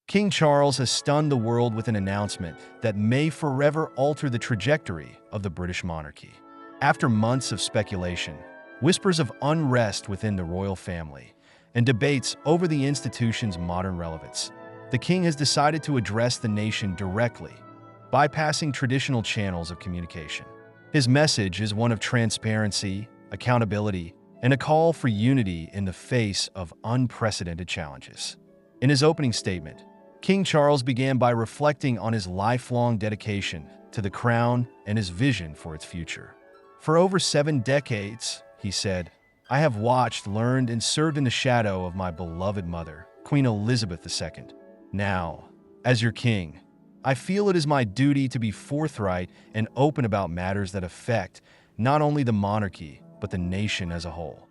King Charles has stunned the world with an announcement that may forever alter the trajectory of the British monarchy. After months of speculation, whispers of unrest within the royal family, and debates over the institution's modern relevance, the king has decided to address the nation directly, bypassing traditional channels of communication. His message is one of transparency, accountability, and a call for unity in the face of unprecedented challenges. In his opening statement, King Charles began by reflecting on his lifelong dedication to the crown and his vision for its future. For over 7 decades, he said, I have watched, learned, and served in the shadow of my beloved mother, Queen Elizabeth II. Now, as your king, I feel it is my duty to be forthright and open about matters that affect not only the monarchy, but the nation as a whole.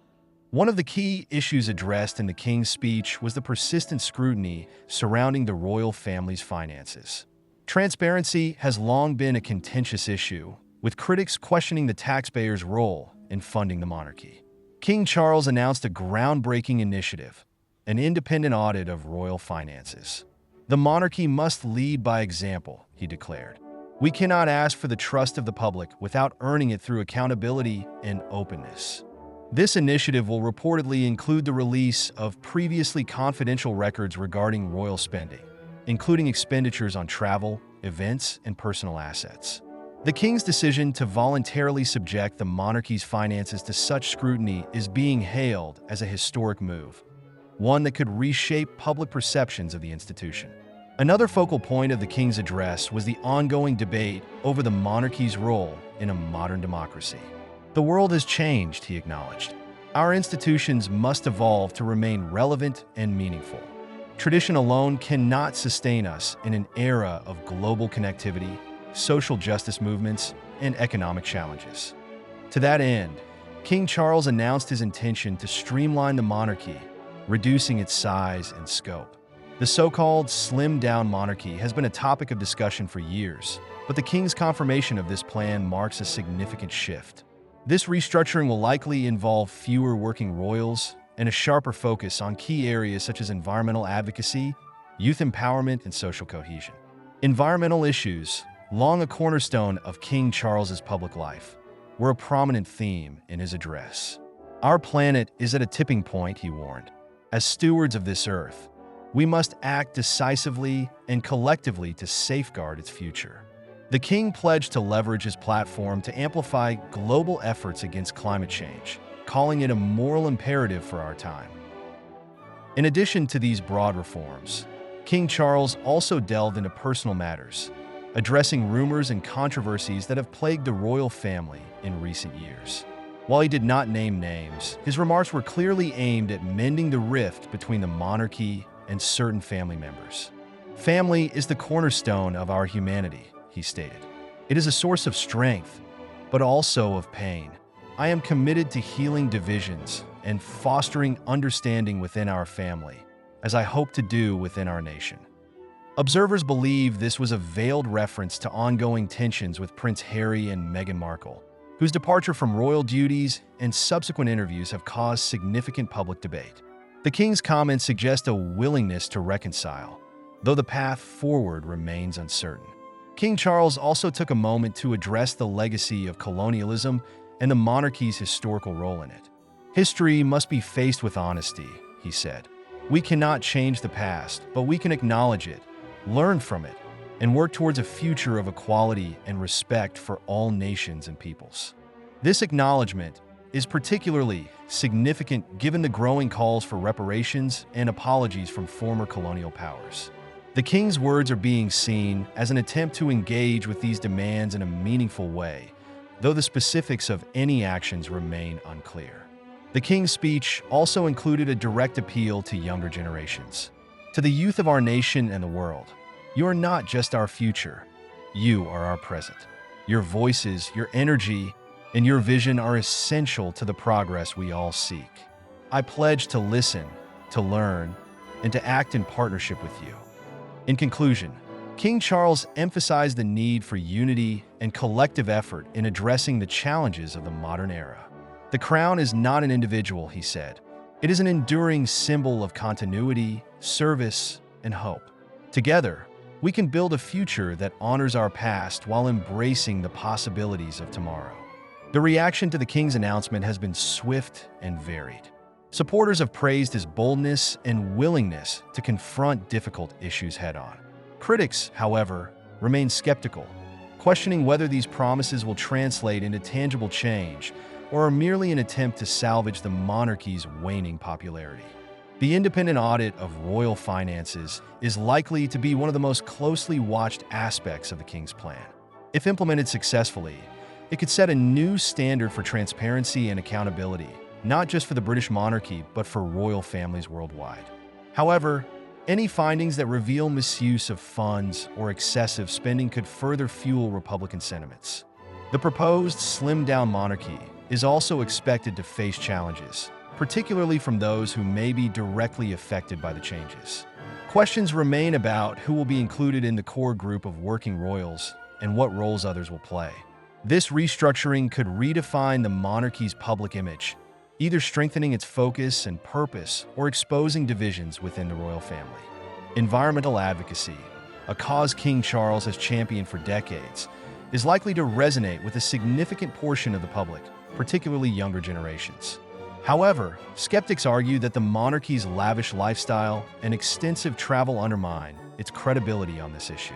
One of the key issues addressed in the king's speech was the persistent scrutiny surrounding the royal family's finances. Transparency has long been a contentious issue, with critics questioning the taxpayers' role in funding the monarchy. King Charles announced a groundbreaking initiative, an independent audit of royal finances. The monarchy must lead by example, he declared. We cannot ask for the trust of the public without earning it through accountability and openness. This initiative will reportedly include the release of previously confidential records regarding royal spending, including expenditures on travel, events, and personal assets. The king's decision to voluntarily subject the monarchy's finances to such scrutiny is being hailed as a historic move, one that could reshape public perceptions of the institution. Another focal point of the king's address was the ongoing debate over the monarchy's role in a modern democracy. The world has changed, he acknowledged. Our institutions must evolve to remain relevant and meaningful. Tradition alone cannot sustain us in an era of global connectivity, social justice movements, and economic challenges. To that end, King Charles announced his intention to streamline the monarchy, reducing its size and scope. The so-called slimmed-down monarchy has been a topic of discussion for years, but the king's confirmation of this plan marks a significant shift. This restructuring will likely involve fewer working royals and a sharper focus on key areas such as environmental advocacy, youth empowerment, and social cohesion. Environmental issues, long a cornerstone of King Charles's public life, were a prominent theme in his address. Our planet is at a tipping point, he warned. As stewards of this earth, we must act decisively and collectively to safeguard its future. The king pledged to leverage his platform to amplify global efforts against climate change, calling it a moral imperative for our time. In addition to these broad reforms, King Charles also delved into personal matters, addressing rumors and controversies that have plagued the royal family in recent years. While he did not name names, his remarks were clearly aimed at mending the rift between the monarchy and certain family members. Family is the cornerstone of our humanity, he stated. It is a source of strength, but also of pain. I am committed to healing divisions and fostering understanding within our family, as I hope to do within our nation. Observers believe this was a veiled reference to ongoing tensions with Prince Harry and Meghan Markle, whose departure from royal duties and subsequent interviews have caused significant public debate. The king's comments suggest a willingness to reconcile, though the path forward remains uncertain. King Charles also took a moment to address the legacy of colonialism and the monarchy's historical role in it. History must be faced with honesty, he said. We cannot change the past, but we can acknowledge it, learn from it, and work towards a future of equality and respect for all nations and peoples. This acknowledgement is particularly significant given the growing calls for reparations and apologies from former colonial powers. The king's words are being seen as an attempt to engage with these demands in a meaningful way, though the specifics of any actions remain unclear. The king's speech also included a direct appeal to younger generations. To the youth of our nation and the world, you are not just our future, you are our present. Your voices, your energy, and your vision are essential to the progress we all seek. I pledge to listen, to learn, and to act in partnership with you. In conclusion, King Charles emphasized the need for unity and collective effort in addressing the challenges of the modern era. The crown is not an individual, he said. It is an enduring symbol of continuity, service, and hope. Together, we can build a future that honors our past while embracing the possibilities of tomorrow. The reaction to the king's announcement has been swift and varied. Supporters have praised his boldness and willingness to confront difficult issues head-on. Critics, however, remain skeptical, questioning whether these promises will translate into tangible change or are merely an attempt to salvage the monarchy's waning popularity. The independent audit of royal finances is likely to be one of the most closely watched aspects of the king's plan. If implemented successfully, it could set a new standard for transparency and accountability, not just for the British monarchy, but for royal families worldwide. However, any findings that reveal misuse of funds or excessive spending could further fuel Republican sentiments. The proposed slimmed-down monarchy is also expected to face challenges, particularly from those who may be directly affected by the changes. Questions remain about who will be included in the core group of working royals and what roles others will play. This restructuring could redefine the monarchy's public image, either strengthening its focus and purpose or exposing divisions within the royal family. Environmental advocacy, a cause King Charles has championed for decades, is likely to resonate with a significant portion of the public, particularly younger generations. However, skeptics argue that the monarchy's lavish lifestyle and extensive travel undermine its credibility on this issue.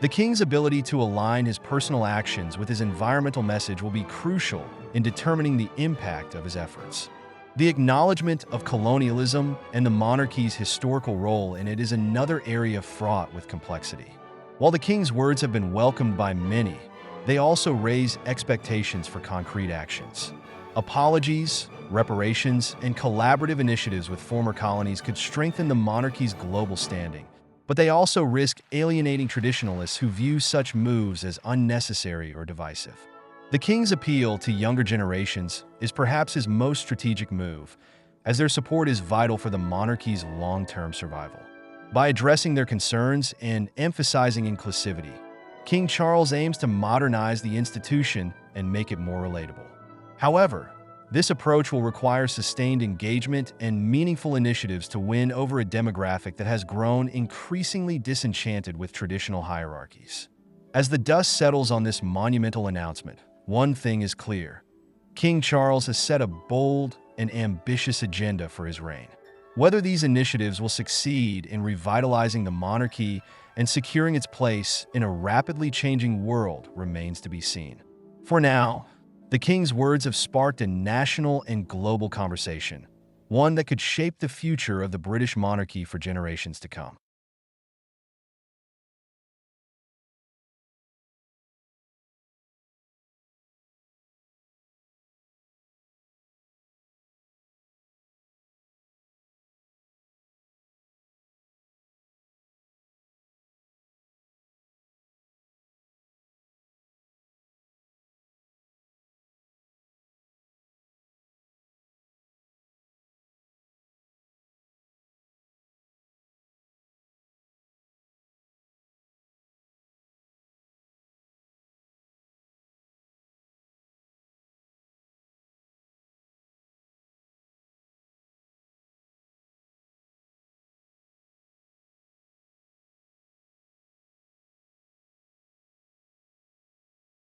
The king's ability to align his personal actions with his environmental message will be crucial in determining the impact of his efforts. The acknowledgement of colonialism and the monarchy's historical role in it is another area fraught with complexity. While the king's words have been welcomed by many, they also raise expectations for concrete actions. Apologies, reparations, and collaborative initiatives with former colonies could strengthen the monarchy's global standing, but they also risk alienating traditionalists who view such moves as unnecessary or divisive. The king's appeal to younger generations is perhaps his most strategic move, as their support is vital for the monarchy's long-term survival. By addressing their concerns and emphasizing inclusivity, King Charles aims to modernize the institution and make it more relatable. However, this approach will require sustained engagement and meaningful initiatives to win over a demographic that has grown increasingly disenchanted with traditional hierarchies. As the dust settles on this monumental announcement, one thing is clear: King Charles has set a bold and ambitious agenda for his reign. Whether these initiatives will succeed in revitalizing the monarchy and securing its place in a rapidly changing world remains to be seen. For now, the king's words have sparked a national and global conversation, one that could shape the future of the British monarchy for generations to come.